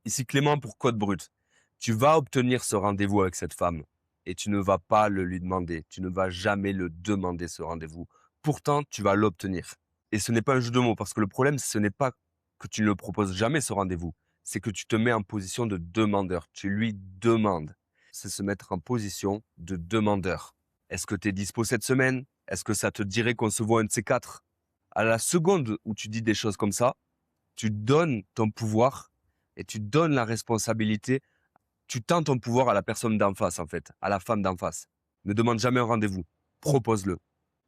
Ici Clément pour Code Brut. Tu vas obtenir ce rendez-vous avec cette femme et tu ne vas pas le lui demander. Tu ne vas jamais le demander, ce rendez-vous. Pourtant, tu vas l'obtenir. Et ce n'est pas un jeu de mots parce que le problème, ce n'est pas que tu ne le proposes jamais, ce rendez-vous. C'est que tu te mets en position de demandeur. Tu lui demandes. C'est se mettre en position de demandeur. Est-ce que tu es dispo cette semaine? Est-ce que ça te dirait qu'on se voit un de ces quatre? À la seconde où tu dis des choses comme ça, tu donnes ton pouvoir et tu donnes la responsabilité. Tu tends ton pouvoir à la personne d'en face, en fait, à la femme d'en face. Ne demande jamais un rendez-vous. Propose-le.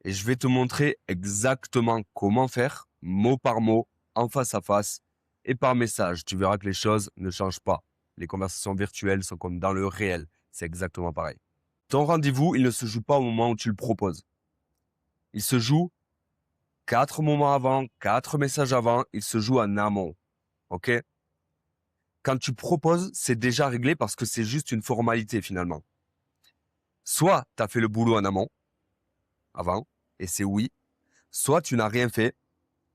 Et je vais te montrer exactement comment faire, mot par mot, en face à face et par message. Tu verras que les choses ne changent pas. Les conversations virtuelles sont comme dans le réel. C'est exactement pareil. Ton rendez-vous, il ne se joue pas au moment où tu le proposes. Il se joue 4 moments avant, 4 messages avant. Il se joue en amont. OK? Quand tu proposes, c'est déjà réglé parce que c'est juste une formalité finalement. Soit tu as fait le boulot en amont, avant, et c'est oui. Soit tu n'as rien fait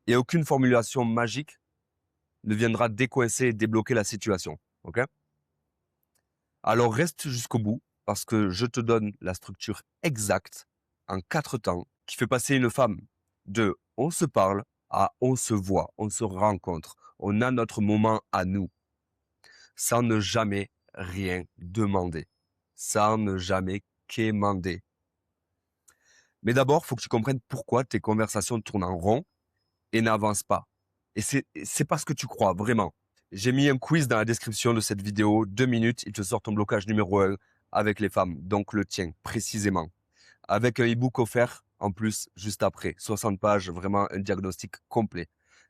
et aucune formulation magique ne viendra décoincer et débloquer la situation. OK? Alors reste jusqu'au bout parce que je te donne la structure exacte en 4 temps qui fait passer une femme de on se parle à on se voit, on se rencontre, on a notre moment à nous, sans ne jamais rien demander, sans ne jamais quémander. Mais d'abord, il faut que tu comprennes pourquoi tes conversations tournent en rond et n'avancent pas. Et c'est pas ce que tu crois, vraiment. J'ai mis un quiz dans la description de cette vidéo, 2 minutes, il te sort ton blocage numéro 1 avec les femmes, donc le tien, précisément. Avec un e-book offert, en plus, juste après. 60 pages, vraiment un diagnostic complet.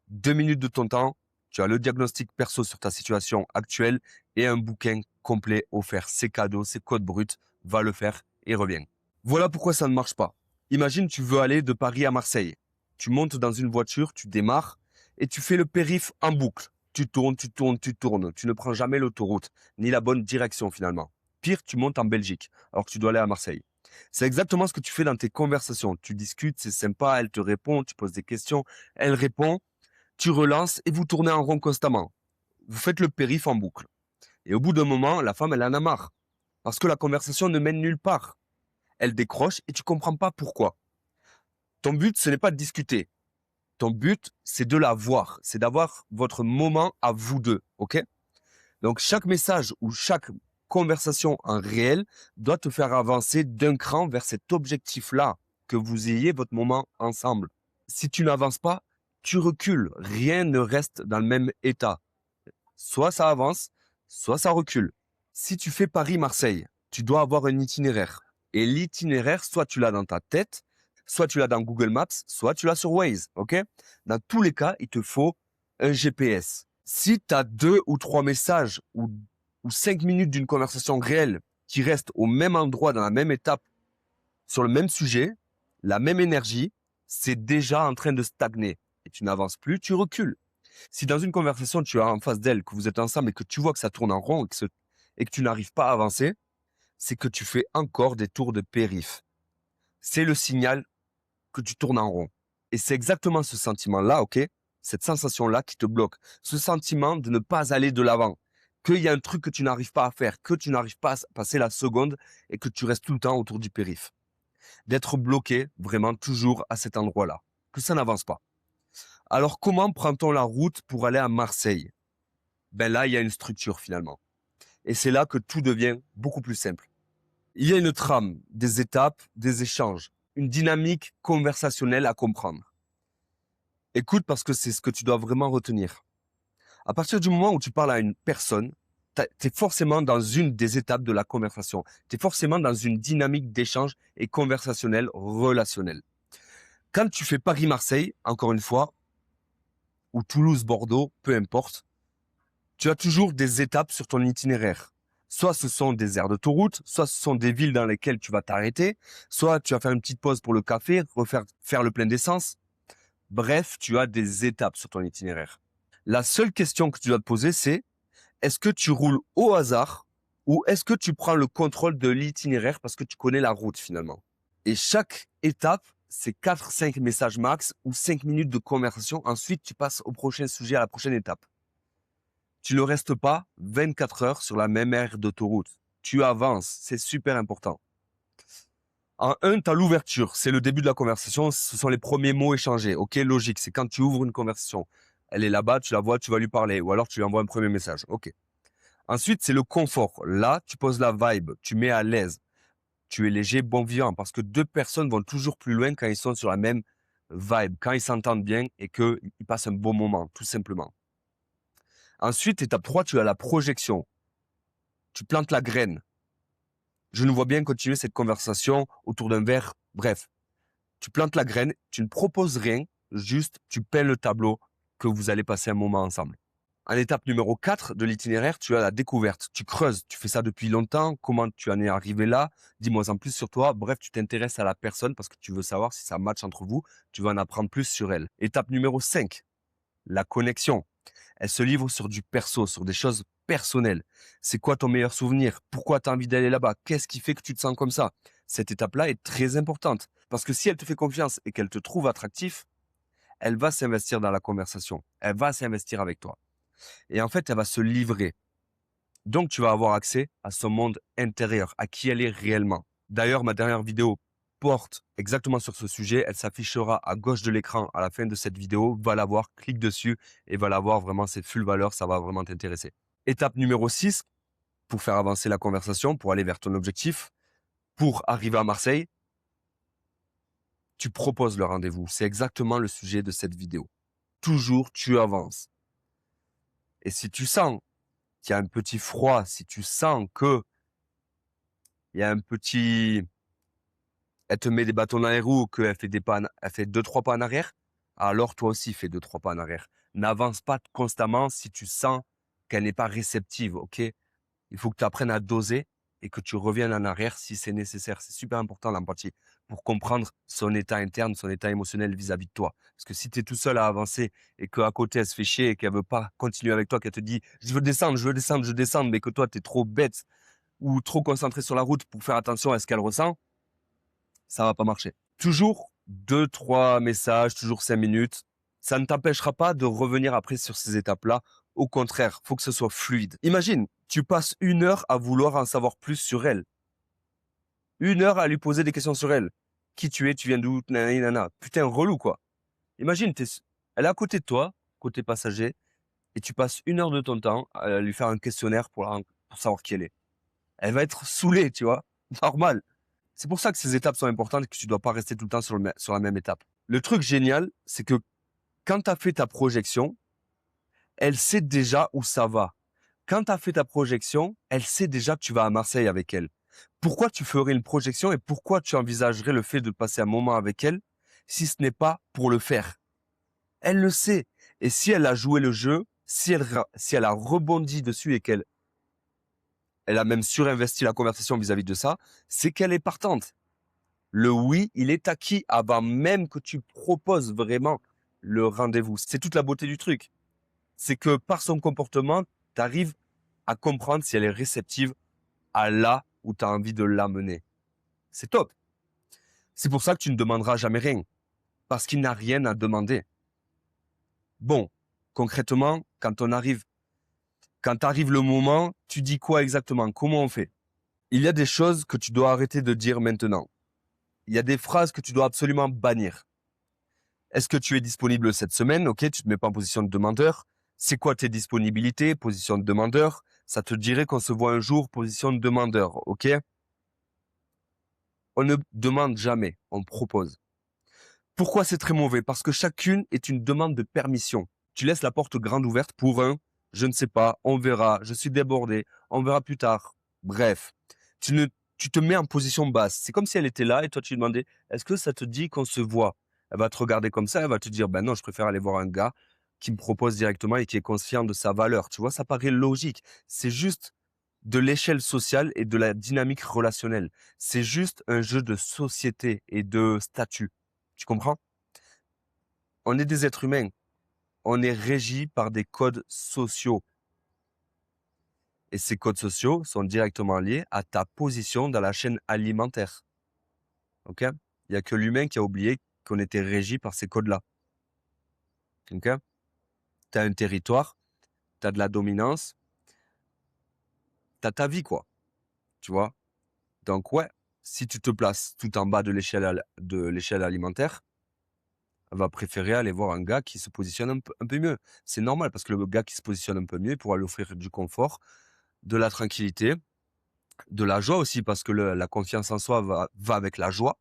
2 minutes de ton temps, tu as le diagnostic perso sur ta situation actuelle et un bouquin complet offert. C'est cadeau, c'est code brut, va le faire et reviens. Voilà pourquoi ça ne marche pas. Imagine, tu veux aller de Paris à Marseille. Tu montes dans une voiture, tu démarres et tu fais le périph' en boucle. Tu tournes, tu tournes, tu tournes. Tu ne prends jamais l'autoroute, ni la bonne direction finalement. Pire, tu montes en Belgique, alors que tu dois aller à Marseille. C'est exactement ce que tu fais dans tes conversations. Tu discutes, c'est sympa, elle te répond, tu poses des questions, elle répond, tu relances et vous tournez en rond constamment. Vous faites le périph' en boucle. Et au bout d'un moment, la femme, elle en a marre. Parce que la conversation ne mène nulle part. Elle décroche et tu comprends pas pourquoi. Ton but, ce n'est pas de discuter. Ton but, c'est de la voir. C'est d'avoir votre moment à vous deux. OK? Donc, chaque message ou chaque conversation en réel doit te faire avancer d'un cran vers cet objectif-là, que vous ayez votre moment ensemble. Si tu n'avances pas, tu recules. Rien ne reste dans le même état. Soit ça avance, soit ça recule. Si tu fais Paris-Marseille, tu dois avoir un itinéraire. Et l'itinéraire, soit tu l'as dans ta tête, soit tu l'as dans Google Maps, soit tu l'as sur Waze. OK? Dans tous les cas, il te faut un GPS. Si tu as 2 ou 3 messages ou 5 minutes d'une conversation réelle qui restent au même endroit, dans la même étape, sur le même sujet, la même énergie, c'est déjà en train de stagner. Et tu n'avances plus, tu recules. Si dans une conversation, tu as en face d'elle, que vous êtes ensemble et que tu vois que ça tourne en rond et que tu n'arrives pas à avancer, c'est que tu fais encore des tours de périph'. C'est le signal que tu tournes en rond. Et c'est exactement ce sentiment-là, OK? Cette sensation-là qui te bloque. Ce sentiment de ne pas aller de l'avant. Qu'il y a un truc que tu n'arrives pas à faire, que tu n'arrives pas à passer la seconde et que tu restes tout le temps autour du périph'. D'être bloqué vraiment toujours à cet endroit-là. Que ça n'avance pas. Alors comment prend-on la route pour aller à Marseille? Ben là, il y a une structure finalement. Et c'est là que tout devient beaucoup plus simple. Il y a une trame, des étapes, des échanges, une dynamique conversationnelle à comprendre. Écoute parce que c'est ce que tu dois vraiment retenir. À partir du moment où tu parles à une personne, tu es forcément dans une des étapes de la conversation. Tu es forcément dans une dynamique d'échange et conversationnelle, relationnelle. Quand tu fais Paris-Marseille, encore une fois, ou Toulouse-Bordeaux, peu importe, tu as toujours des étapes sur ton itinéraire. Soit ce sont des aires d'autoroute, soit ce sont des villes dans lesquelles tu vas t'arrêter, soit tu vas faire une petite pause pour le café, faire le plein d'essence. Bref, tu as des étapes sur ton itinéraire. La seule question que tu dois te poser, c'est est-ce que tu roules au hasard ou est-ce que tu prends le contrôle de l'itinéraire parce que tu connais la route finalement? Et chaque étape, c'est 4-5 messages max ou 5 minutes de conversation. Ensuite, tu passes au prochain sujet, à la prochaine étape. Tu ne restes pas 24 heures sur la même aire d'autoroute. Tu avances, c'est super important. En 1, tu as l'ouverture, c'est le début de la conversation, ce sont les premiers mots échangés. Ok, logique, c'est quand tu ouvres une conversation. Elle est là-bas, tu la vois, tu vas lui parler, ou alors tu lui envoies un premier message. Ok. Ensuite, c'est le confort. Là, tu poses la vibe, tu mets à l'aise. Tu es léger, bon vivant, parce que 2 personnes vont toujours plus loin quand ils sont sur la même vibe, quand ils s'entendent bien et qu'ils passent un bon moment, tout simplement. Ensuite, étape 3, tu as la projection. Tu plantes la graine. Je nous vois bien continuer cette conversation autour d'un verre. Bref, tu plantes la graine, tu ne proposes rien, juste tu peins le tableau que vous allez passer un moment ensemble. En étape numéro 4 de l'itinéraire, tu as la découverte. Tu creuses, tu fais ça depuis longtemps, comment tu en es arrivé là, dis-moi en plus sur toi. Bref, tu t'intéresses à la personne parce que tu veux savoir si ça match entre vous, tu veux en apprendre plus sur elle. Étape numéro 5, la connexion. Elle se livre sur du perso, sur des choses personnelles. C'est quoi ton meilleur souvenir? Pourquoi tu as envie d'aller là-bas? Qu'est-ce qui fait que tu te sens comme ça? Cette étape-là est très importante parce que si elle te fait confiance et qu'elle te trouve attractif, elle va s'investir dans la conversation. Elle va s'investir avec toi. Et en fait, elle va se livrer. Donc, tu vas avoir accès à son monde intérieur, à qui elle est réellement. D'ailleurs, ma dernière vidéo porte exactement sur ce sujet. Elle s'affichera à gauche de l'écran à la fin de cette vidéo. Va la voir, clique dessus et va la voir. Vraiment, c'est full valeur. Ça va vraiment t'intéresser. Étape numéro 6, pour faire avancer la conversation, pour aller vers ton objectif, pour arriver à Marseille, tu proposes le rendez-vous. C'est exactement le sujet de cette vidéo. Toujours, tu avances. Et si tu sens qu'il y a un petit froid, si tu sens que il y a un petit, elle te met des bâtons dans les roues, qu'elle fait elle fait 2-3 pas en arrière, alors toi aussi fais 2-3 pas en arrière. N'avance pas constamment si tu sens qu'elle n'est pas réceptive, ok? Il faut que tu apprennes à doser et que tu reviennes en arrière si c'est nécessaire. C'est super important l'empathie pour comprendre son état interne, son état émotionnel vis-à-vis de toi. Parce que si tu es tout seul à avancer et qu'à côté elle se fait chier et qu'elle veut pas continuer avec toi, qu'elle te dit je veux descendre, je veux descendre, je descends, mais que toi tu es trop bête ou trop concentré sur la route pour faire attention à ce qu'elle ressent, ça va pas marcher. Toujours 2-3 messages, toujours 5 minutes. Ça ne t'empêchera pas de revenir après sur ces étapes-là. Au contraire, faut que ce soit fluide. Imagine, tu passes 1 heure à vouloir en savoir plus sur elle. 1 heure à lui poser des questions sur elle. Qui tu es, tu viens d'où, nanani, nana. Putain, relou, quoi. Imagine, elle est à côté de toi, côté passager, et tu passes 1 heure de ton temps à lui faire un questionnaire pour savoir qui elle est. Elle va être saoulée, tu vois. Normal. C'est pour ça que ces étapes sont importantes et que tu dois pas rester tout le temps sur la même étape. Le truc génial, c'est que quand tu as fait ta projection, elle sait déjà où ça va. Quand tu as fait ta projection, elle sait déjà que tu vas à Marseille avec elle. Pourquoi tu ferais une projection et pourquoi tu envisagerais le fait de passer un moment avec elle si ce n'est pas pour le faire? Elle le sait. Et si elle a joué le jeu, si elle a rebondi dessus et elle a même surinvesti la conversation vis-à-vis de ça, c'est qu'elle est partante. Le oui, il est acquis avant même que tu proposes vraiment le rendez-vous. C'est toute la beauté du truc. C'est que par son comportement, tu arrives à comprendre si elle est réceptive à là où tu as envie de l'amener. C'est top. C'est pour ça que tu ne demanderas jamais rien. Parce qu'il n'a rien à demander. Bon, concrètement, quand arrive le moment, tu dis quoi exactement? Comment on fait? Il y a des choses que tu dois arrêter de dire maintenant. Il y a des phrases que tu dois absolument bannir. Est-ce que tu es disponible cette semaine? Ok, tu te mets pas en position de demandeur. C'est quoi tes disponibilités? Position de demandeur. Ça te dirait qu'on se voit un jour, position de demandeur. Ok? On ne demande jamais, on propose. Pourquoi c'est très mauvais? Parce que chacune est une demande de permission. Tu laisses la porte grande ouverte pour un, je ne sais pas, on verra, je suis débordé, on verra plus tard. Bref, tu te mets en position basse. C'est comme si elle était là et toi tu lui demandais, est-ce que ça te dit qu'on se voit? Elle va te regarder comme ça, elle va te dire, ben non, je préfère aller voir un gars qui me propose directement et qui est conscient de sa valeur. Tu vois, ça paraît logique. C'est juste de l'échelle sociale et de la dynamique relationnelle. C'est juste un jeu de société et de statut. Tu comprends? On est des êtres humains. On est régi par des codes sociaux. Et ces codes sociaux sont directement liés à ta position dans la chaîne alimentaire. Ok? Il n'y a que l'humain qui a oublié qu'on était régi par ces codes-là. Ok? Tu as un territoire, tu as de la dominance, tu as ta vie, quoi. Tu vois? Donc ouais, si tu te places tout en bas de l'échelle alimentaire, elle va préférer aller voir un gars qui se positionne un peu mieux. C'est normal parce que le gars qui se positionne un peu mieux, il pourra lui offrir du confort, de la tranquillité, de la joie aussi parce que la confiance en soi va avec la joie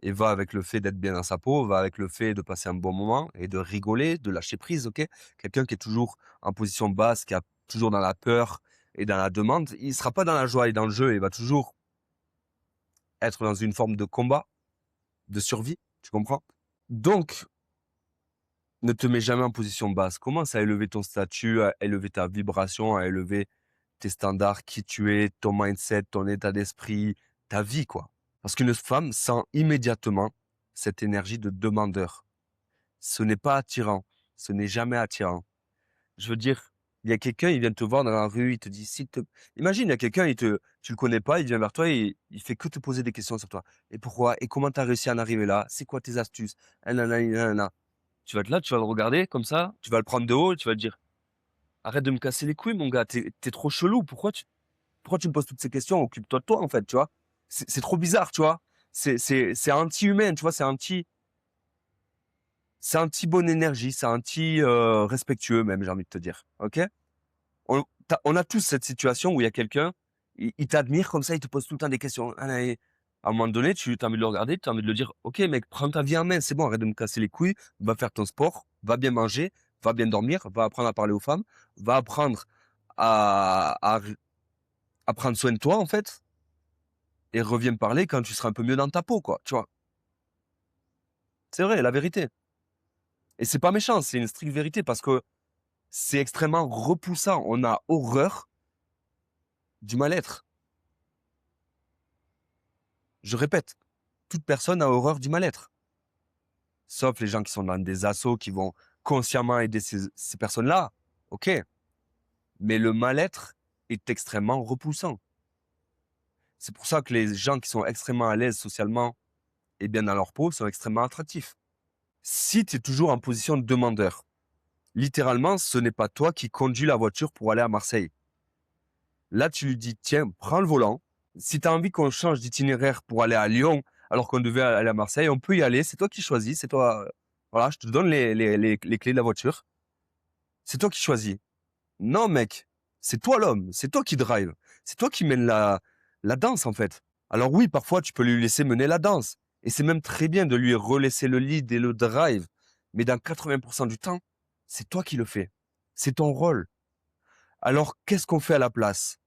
et va avec le fait d'être bien dans sa peau, va avec le fait de passer un bon moment et de rigoler, de lâcher prise, OK? Quelqu'un qui est toujours en position basse, qui est toujours dans la peur et dans la demande, il sera pas dans la joie et dans le jeu, il va toujours être dans une forme de combat, de survie, tu comprends? Donc, ne te mets jamais en position basse. Commence à élever ton statut, à élever ta vibration, à élever tes standards, qui tu es, ton mindset, ton état d'esprit, ta vie, quoi. Parce qu'une femme sent immédiatement cette énergie de demandeur. Ce n'est pas attirant. Ce n'est jamais attirant. Je veux dire, il y a quelqu'un, il vient te voir dans la rue, il te dit, imagine, il y a quelqu'un, tu le connais pas, il vient vers toi et il fait que te poser des questions sur toi. Et pourquoi? Et comment tu as réussi à en arriver là? C'est quoi tes astuces? Nanana, nanana. Tu vas être là, tu vas le regarder comme ça, tu vas le prendre de haut et tu vas te dire, arrête de me casser les couilles, mon gars, t'es trop chelou. Pourquoi tu me poses toutes ces questions? Occupe-toi de toi, en fait, tu vois. C'est trop bizarre, tu vois. C'est anti-humain, tu vois, c'est anti-bonne énergie, c'est anti-respectueux même, j'ai envie de te dire. OK? On a tous cette situation où il y a quelqu'un, il t'admire comme ça, il te pose tout le temps des questions. Ah, et à un moment donné, tu as envie de le regarder, tu as envie de le dire, OK, mec, prends ta vie en main, c'est bon, arrête de me casser les couilles, va faire ton sport, va bien manger, va bien dormir, va apprendre à parler aux femmes, va apprendre à prendre soin de toi, en fait, et reviens me parler quand tu seras un peu mieux dans ta peau, quoi, tu vois. C'est vrai, la vérité. Et c'est pas méchant, c'est une stricte vérité parce que c'est extrêmement repoussant. On a horreur du mal-être. Je répète, toute personne a horreur du mal-être. Sauf les gens qui sont dans des assos qui vont consciemment aider ces personnes-là. OK. Mais le mal-être est extrêmement repoussant. C'est pour ça que les gens qui sont extrêmement à l'aise socialement et bien dans leur peau sont extrêmement attractifs. Si tu es toujours en position de demandeur, littéralement, ce n'est pas toi qui conduis la voiture pour aller à Marseille. Là, tu lui dis, tiens, prends le volant. Si tu as envie qu'on change d'itinéraire pour aller à Lyon, alors qu'on devait aller à Marseille, on peut y aller. C'est toi qui choisis. C'est toi. Voilà, je te donne les clés de la voiture. C'est toi qui choisis. Non, mec, c'est toi l'homme. C'est toi qui drive. C'est toi qui mène la danse, en fait. Alors oui, parfois, tu peux lui laisser mener la danse. Et c'est même très bien de lui relaisser le lead et le drive. Mais dans 80% du temps, c'est toi qui le fais. C'est ton rôle. Alors, qu'est-ce qu'on fait à la place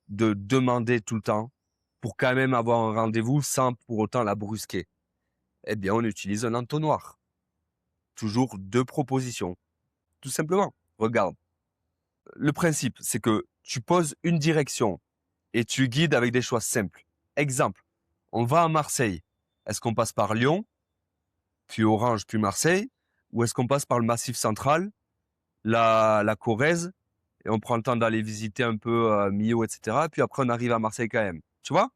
de demander tout le temps pour quand même avoir un rendez-vous sans pour autant la brusquer? Eh bien, on utilise un entonnoir. Toujours deux propositions. Tout simplement. Regarde. Le principe, c'est que tu poses une direction et tu guides avec des choix simples. Exemple, on va à Marseille. Est-ce qu'on passe par Lyon, puis Orange, puis Marseille? Ou est-ce qu'on passe par le Massif central, la Corrèze, et on prend le temps d'aller visiter un peu Millau, etc. Puis après, on arrive à Marseille quand même. Tu vois?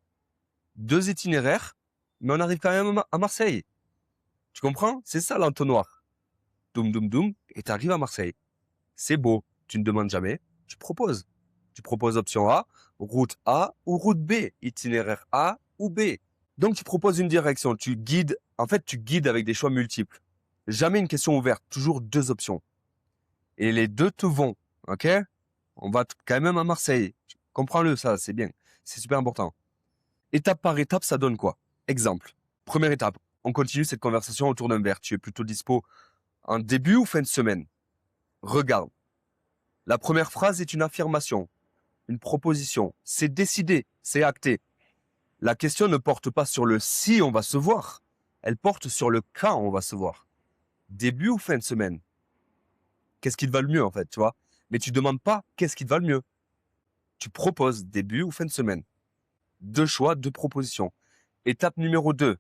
Deux itinéraires, mais on arrive quand même à Marseille. Tu comprends? C'est ça l'entonnoir. Doum, doum, doum, et tu arrives à Marseille. C'est beau. Tu ne demandes jamais, tu proposes. Tu proposes option A ou route B, itinéraire A ou B. Donc tu proposes une direction, tu guides, en fait tu guides avec des choix multiples. Jamais une question ouverte, toujours deux options. Et les deux te vont, ok? On va quand même à Marseille. Comprends-le, ça, c'est bien. C'est super important. Étape par étape, ça donne quoi? Exemple. Première étape, on continue cette conversation autour d'un verre. Tu es plutôt dispo en début ou fin de semaine? Regarde. La première phrase est une affirmation, une proposition. C'est décidé, c'est acté. La question ne porte pas sur le si on va se voir. Elle porte sur le quand on va se voir. Début ou fin de semaine? Qu'est-ce qui te va le mieux, en fait, tu vois? Mais tu demandes pas qu'est-ce qui te va le mieux. Tu proposes début ou fin de semaine. Deux choix, deux propositions. Étape numéro 2.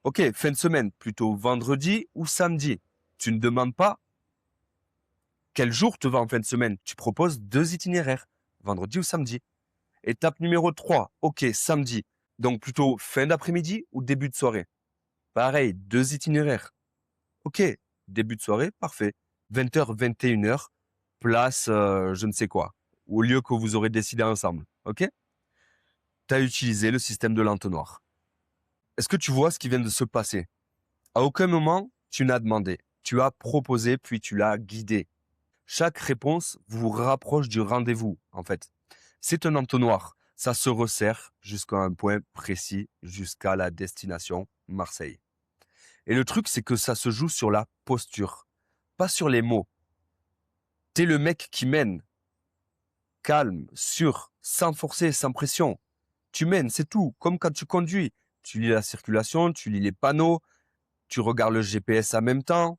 Ok, fin de semaine, plutôt vendredi ou samedi. Tu ne demandes pas quel jour te va en fin de semaine. Tu proposes deux itinéraires, vendredi ou samedi. Étape numéro 3. Ok, samedi. Donc plutôt fin d'après-midi ou début de soirée. Pareil, deux itinéraires. Ok, début de soirée, parfait. 20h, 21h, place je ne sais quoi, au lieu que vous aurez décidé ensemble. Ok? Tu as utilisé le système de l'entonnoir. Est-ce que tu vois ce qui vient de se passer? À aucun moment, tu n'as demandé. Tu as proposé, puis tu l'as guidé. Chaque réponse vous rapproche du rendez-vous, en fait. C'est un entonnoir. Ça se resserre jusqu'à un point précis, jusqu'à la destination, Marseille. Et le truc, c'est que ça se joue sur la posture, pas sur les mots. T'es le mec qui mène, calme, sûr, sans forcer, sans pression. Tu mènes, c'est tout. Comme quand tu conduis. Tu lis la circulation, tu lis les panneaux, tu regardes le GPS en même temps.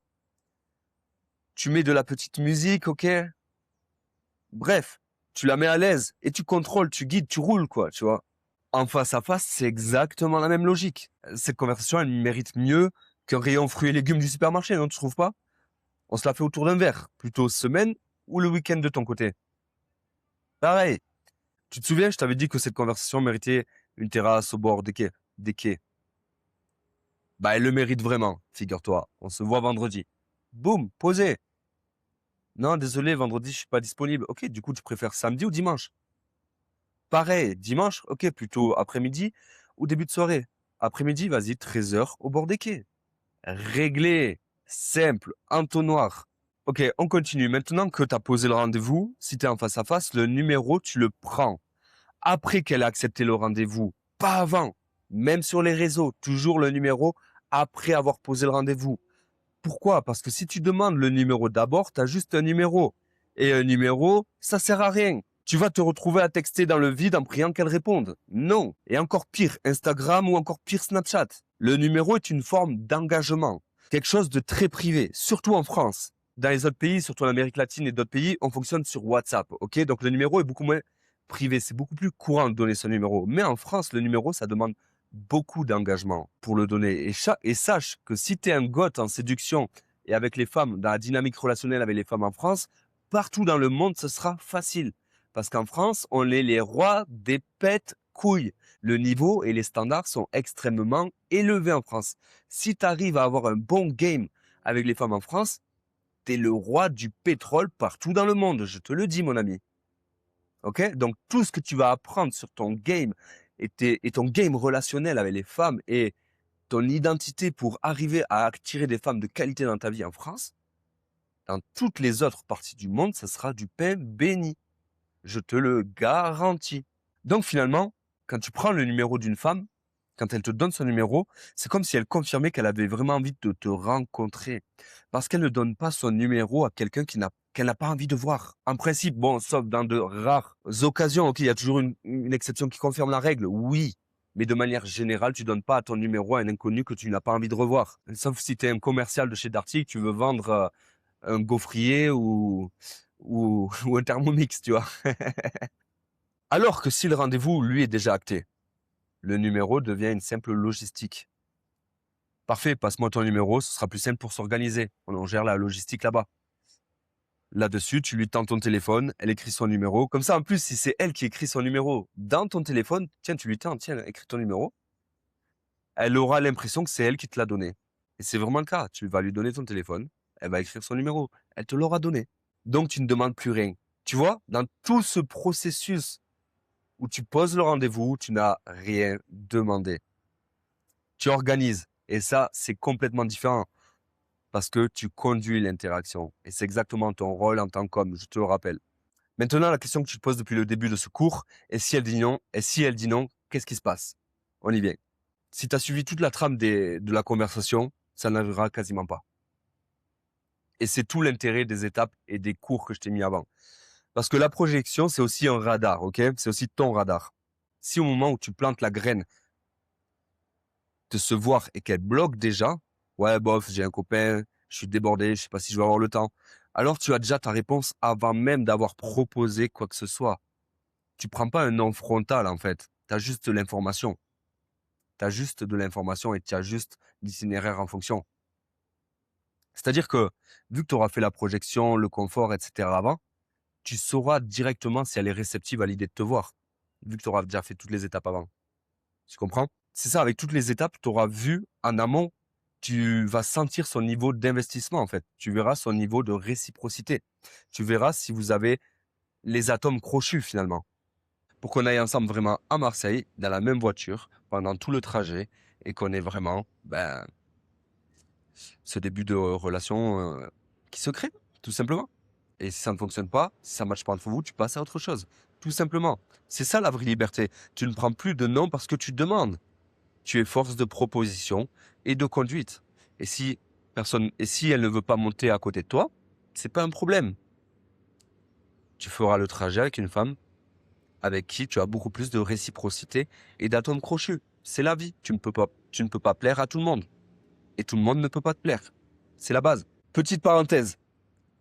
Tu mets de la petite musique, ok? Bref, tu la mets à l'aise et tu contrôles, tu guides, tu roules, quoi, tu vois. En face à face, c'est exactement la même logique. Cette conversation, elle mérite mieux qu'un rayon fruits et légumes du supermarché, non, tu trouves pas? On se la fait autour d'un verre, plutôt semaine ou le week-end de ton côté. Pareil. Tu te souviens, je t'avais dit que cette conversation méritait une terrasse au bord des quais. Bah, elle le mérite vraiment, figure-toi. On se voit vendredi. Boum, posé. Non, désolé, vendredi, je suis pas disponible. Ok, du coup, tu préfères samedi ou dimanche? Pareil, dimanche, ok, plutôt après-midi ou début de soirée. Après-midi, vas-y, 13h au bord des quais. Réglé, simple, entonnoir. Ok, on continue. Maintenant que tu as posé le rendez-vous, si tu es en face à face, le numéro, tu le prends. Après qu'elle a accepté le rendez-vous, pas avant. Même sur les réseaux, toujours le numéro après avoir posé le rendez-vous. Pourquoi? Parce que si tu demandes le numéro d'abord, tu as juste un numéro. Et un numéro, ça sert à rien. Tu vas te retrouver à texter dans le vide en priant qu'elle réponde. Non. Et encore pire, Instagram ou encore pire, Snapchat. Le numéro est une forme d'engagement. Quelque chose de très privé, surtout en France. Dans les autres pays, surtout en Amérique latine et d'autres pays, on fonctionne sur WhatsApp. Ok, donc le numéro est beaucoup moins privé. C'est beaucoup plus courant de donner son numéro. Mais en France, le numéro, ça demande beaucoup d'engagement pour le donner. Et sache que si tu es un goth en séduction et avec les femmes, dans la dynamique relationnelle avec les femmes en France, partout dans le monde, ce sera facile. Parce qu'en France, on est les rois des pètes couilles. Le niveau et les standards sont extrêmement élevés en France. Si tu arrives à avoir un bon game avec les femmes en France, tu es le roi du pétrole partout dans le monde. Je te le dis, mon ami. Ok? Donc, tout ce que tu vas apprendre sur ton game et ton game relationnel avec les femmes et ton identité pour arriver à attirer des femmes de qualité dans ta vie en France, dans toutes les autres parties du monde, ça sera du pain béni. Je te le garantis. Donc finalement, quand tu prends le numéro d'une femme, quand elle te donne son numéro, c'est comme si elle confirmait qu'elle avait vraiment envie de te rencontrer. Parce qu'elle ne donne pas son numéro à quelqu'un qu'elle n'a pas envie de voir. En principe, bon, sauf dans de rares occasions, ok, il y a toujours une exception qui confirme la règle, oui. Mais de manière générale, tu donnes pas ton numéro à un inconnu que tu n'as pas envie de revoir. Sauf si tu es un commercial de chez Darty, que tu veux vendre un gaufrier ou un Thermomix, tu vois. Alors que si le rendez-vous, lui, est déjà acté, le numéro devient une simple logistique. Parfait, passe-moi ton numéro, ce sera plus simple pour s'organiser. On gère la logistique là-bas. Là-dessus, tu lui tends ton téléphone, elle écrit son numéro. Comme ça, en plus, si c'est elle qui écrit son numéro dans ton téléphone, tiens, tu lui tends, tiens, écris ton numéro. Elle aura l'impression que c'est elle qui te l'a donné. Et c'est vraiment le cas. Tu vas lui donner ton téléphone, elle va écrire son numéro. Elle te l'aura donné. Donc, tu ne demandes plus rien. Tu vois, dans tout ce processus où tu poses le rendez-vous, tu n'as rien demandé. Tu organises. Et ça, c'est complètement différent parce que tu conduis l'interaction. Et c'est exactement ton rôle en tant qu'homme, je te le rappelle. Maintenant, la question que tu te poses depuis le début de ce cours, et si elle dit non, qu'est-ce qui se passe? On y vient. Si tu as suivi toute la trame de la conversation, ça n'arrivera quasiment pas. Et c'est tout l'intérêt des étapes et des cours que je t'ai mis avant. Parce que la projection, c'est aussi un radar, ok? C'est aussi ton radar. Si au moment où tu plantes la graine de se voir et qu'elle bloque déjà, ouais, bof, j'ai un copain, je suis débordé, je sais pas si je vais avoir le temps. Alors tu as déjà ta réponse avant même d'avoir proposé quoi que ce soit. Tu prends pas un non frontal en fait. Tu as juste l'information. Tu as juste de l'information et tu as juste l'itinéraire en fonction. C'est-à-dire que vu que tu auras fait la projection, le confort, etc. avant, tu sauras directement si elle est réceptive à l'idée de te voir, vu que tu auras déjà fait toutes les étapes avant. Tu comprends? C'est ça, avec toutes les étapes, tu auras vu en amont, tu vas sentir son niveau d'investissement en fait. Tu verras son niveau de réciprocité. Tu verras si vous avez les atomes crochus finalement. Pour qu'on aille ensemble vraiment à Marseille, dans la même voiture, pendant tout le trajet, et qu'on ait vraiment ce début de relation qui se crée, tout simplement. Et si ça ne fonctionne pas, si ça ne marche pas entre vous, tu passes à autre chose. Tout simplement. C'est ça la vraie liberté. Tu ne prends plus de non parce que tu demandes. Tu es force de proposition et de conduite. Et si elle ne veut pas monter à côté de toi, c'est pas un problème. Tu feras le trajet avec une femme avec qui tu as beaucoup plus de réciprocité et d'atomes crochus. C'est la vie. Tu ne peux pas plaire à tout le monde. Et tout le monde ne peut pas te plaire. C'est la base. Petite parenthèse.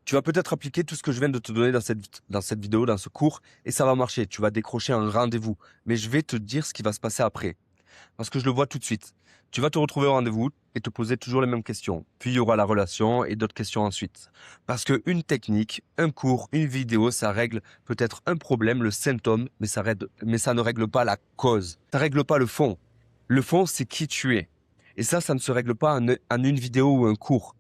Tu vas peut-être appliquer tout ce que je viens de te donner dans cette vidéo, dans ce cours, et ça va marcher. Tu vas décrocher un rendez-vous. Mais je vais te dire ce qui va se passer après. Parce que je le vois tout de suite. Tu vas te retrouver au rendez-vous et te poser toujours les mêmes questions. Puis il y aura la relation et d'autres questions ensuite. Parce qu'une technique, un cours, une vidéo, ça règle peut-être un problème, le symptôme, mais ça ne règle pas la cause. Ça règle pas le fond. Le fond, c'est qui tu es. Et ça ne se règle pas en une vidéo ou un cours.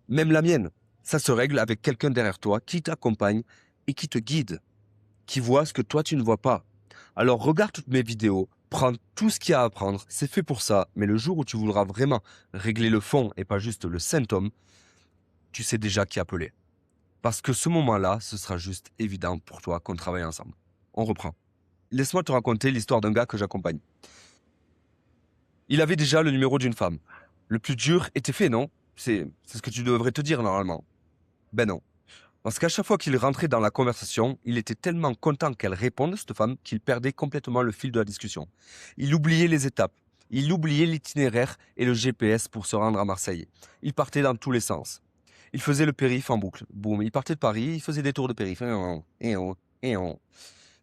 Même la mienne. Ça se règle avec quelqu'un derrière toi qui t'accompagne et qui te guide, qui voit ce que toi tu ne vois pas. Alors regarde toutes mes vidéos, prends tout ce qu'il y a à apprendre, c'est fait pour ça, mais le jour où tu voudras vraiment régler le fond et pas juste le symptôme, tu sais déjà qui appeler. Parce que ce moment-là, ce sera juste évident pour toi qu'on travaille ensemble. On reprend. Laisse-moi te raconter l'histoire d'un gars que j'accompagne. Il avait déjà le numéro d'une femme. Le plus dur était fait, non? C'est ce que tu devrais te dire normalement. Ben non. Parce qu'à chaque fois qu'il rentrait dans la conversation, il était tellement content qu'elle réponde, cette femme, qu'il perdait complètement le fil de la discussion. Il oubliait les étapes. Il oubliait l'itinéraire et le GPS pour se rendre à Marseille. Il partait dans tous les sens. Il faisait le périph' en boucle. Boum, il partait de Paris, il faisait des tours de périph'.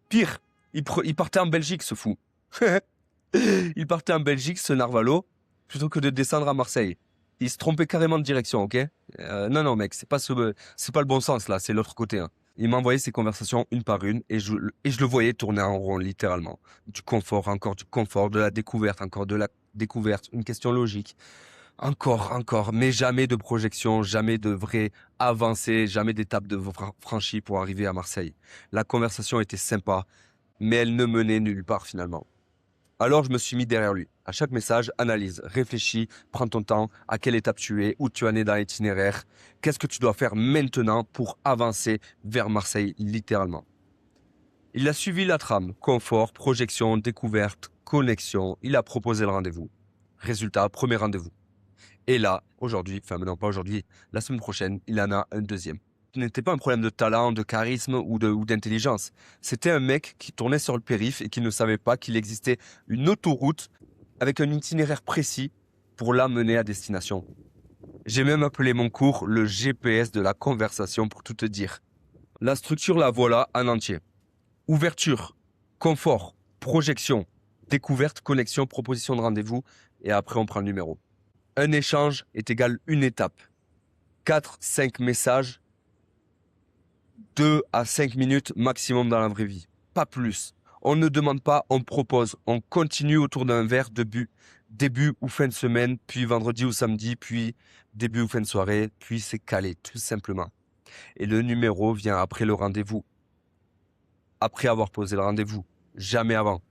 Pire, il partait en Belgique, ce fou. Il partait en Belgique, ce narvalo, plutôt que de descendre à Marseille. Il se trompait carrément de direction, ok? Non, mec, c'est pas le bon sens, là, c'est l'autre côté, hein. Il m'envoyait ses conversations une par une et je le voyais tourner en rond, littéralement. Du confort, encore du confort, de la découverte, encore de la découverte, une question logique. Encore, mais jamais de projection, jamais de vraie avancée, jamais d'étape de franchie pour arriver à Marseille. La conversation était sympa, mais elle ne menait nulle part finalement. Alors je me suis mis derrière lui. À chaque message, analyse, réfléchis, prends ton temps, à quelle étape tu es, où tu en es dans l'itinéraire, qu'est-ce que tu dois faire maintenant pour avancer vers Marseille, littéralement. Il a suivi la trame, confort, projection, découverte, connexion, il a proposé le rendez-vous. Résultat, premier rendez-vous. Et là, aujourd'hui, enfin non pas aujourd'hui, la semaine prochaine, il en a un deuxième. Ce n'était pas un problème de talent, de charisme ou d'intelligence. C'était un mec qui tournait sur le périph' et qui ne savait pas qu'il existait une autoroute avec un itinéraire précis pour l'amener à destination. J'ai même appelé mon cours le GPS de la conversation pour tout te dire. La structure la voilà en entier. Ouverture, confort, projection, découverte, connexion, proposition de rendez-vous et après on prend le numéro. Un échange est égal une étape. 4-5 messages, 2 à 5 minutes maximum dans la vraie vie. Pas plus. On ne demande pas, on propose. On continue autour d'un verre début ou fin de semaine, puis vendredi ou samedi, puis début ou fin de soirée, puis c'est calé, tout simplement. Et le numéro vient après le rendez-vous. Après avoir posé le rendez-vous. Jamais avant.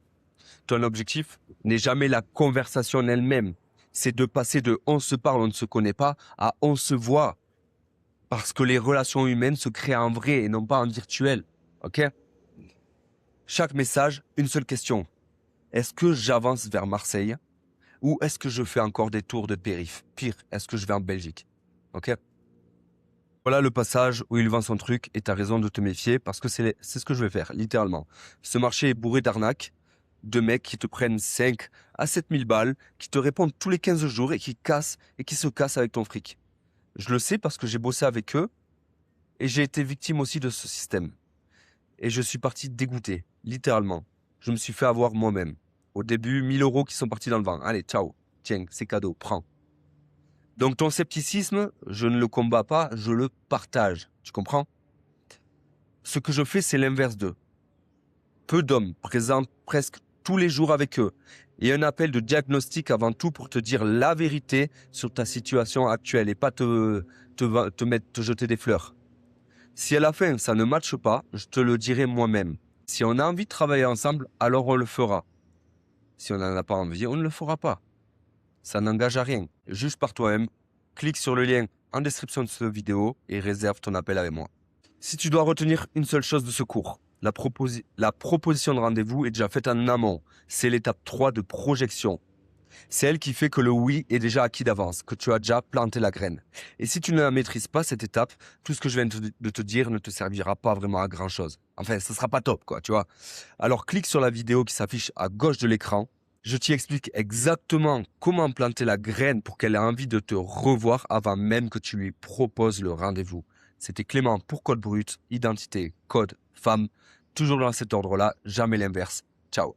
Ton objectif n'est jamais la conversation en elle-même. C'est de passer de on se parle, on ne se connaît pas, à on se voit. Parce que les relations humaines se créent en vrai et non pas en virtuel. Ok? Chaque message, une seule question. Est-ce que j'avance vers Marseille ou est-ce que je fais encore des tours de périph'? Pire, est-ce que je vais en Belgique? Ok? Voilà le passage où il vend son truc et t'as raison de te méfier parce que c'est ce que je vais faire, littéralement. Ce marché est bourré d'arnaques, de mecs qui te prennent 5 à 7 000 balles, qui te répondent tous les 15 jours et qui se cassent avec ton fric. Je le sais parce que j'ai bossé avec eux et j'ai été victime aussi de ce système. Et je suis parti dégoûté, littéralement. Je me suis fait avoir moi-même. Au début, 1 000 € qui sont partis dans le vent. Allez, ciao. Tiens, c'est cadeau, prends. Donc ton scepticisme, je ne le combats pas, je le partage. Tu comprends? Ce que je fais, c'est l'inverse d'eux. Peu d'hommes présentent presque tous les jours avec eux. Et un appel de diagnostic avant tout pour te dire la vérité sur ta situation actuelle et pas te jeter des fleurs. Si à la fin, ça ne matche pas, je te le dirai moi-même. Si on a envie de travailler ensemble, alors on le fera. Si on n'en a pas envie, on ne le fera pas. Ça n'engage à rien. Juge par toi-même. Clique sur le lien en description de cette vidéo et réserve ton appel avec moi. Si tu dois retenir une seule chose de ce cours, la proposition de rendez-vous est déjà faite en amont. C'est l'étape 3 de projection. C'est elle qui fait que le oui est déjà acquis d'avance, que tu as déjà planté la graine. Et si tu ne la maîtrises pas, cette étape, tout ce que je viens de te dire ne te servira pas vraiment à grand chose. Enfin, ce sera pas top, quoi, tu vois. Alors, clique sur la vidéo qui s'affiche à gauche de l'écran. Je t'y explique exactement comment planter la graine pour qu'elle ait envie de te revoir avant même que tu lui proposes le rendez-vous. C'était Clément pour Code Brut, identité, code, femme. Toujours dans cet ordre-là, jamais l'inverse. Ciao.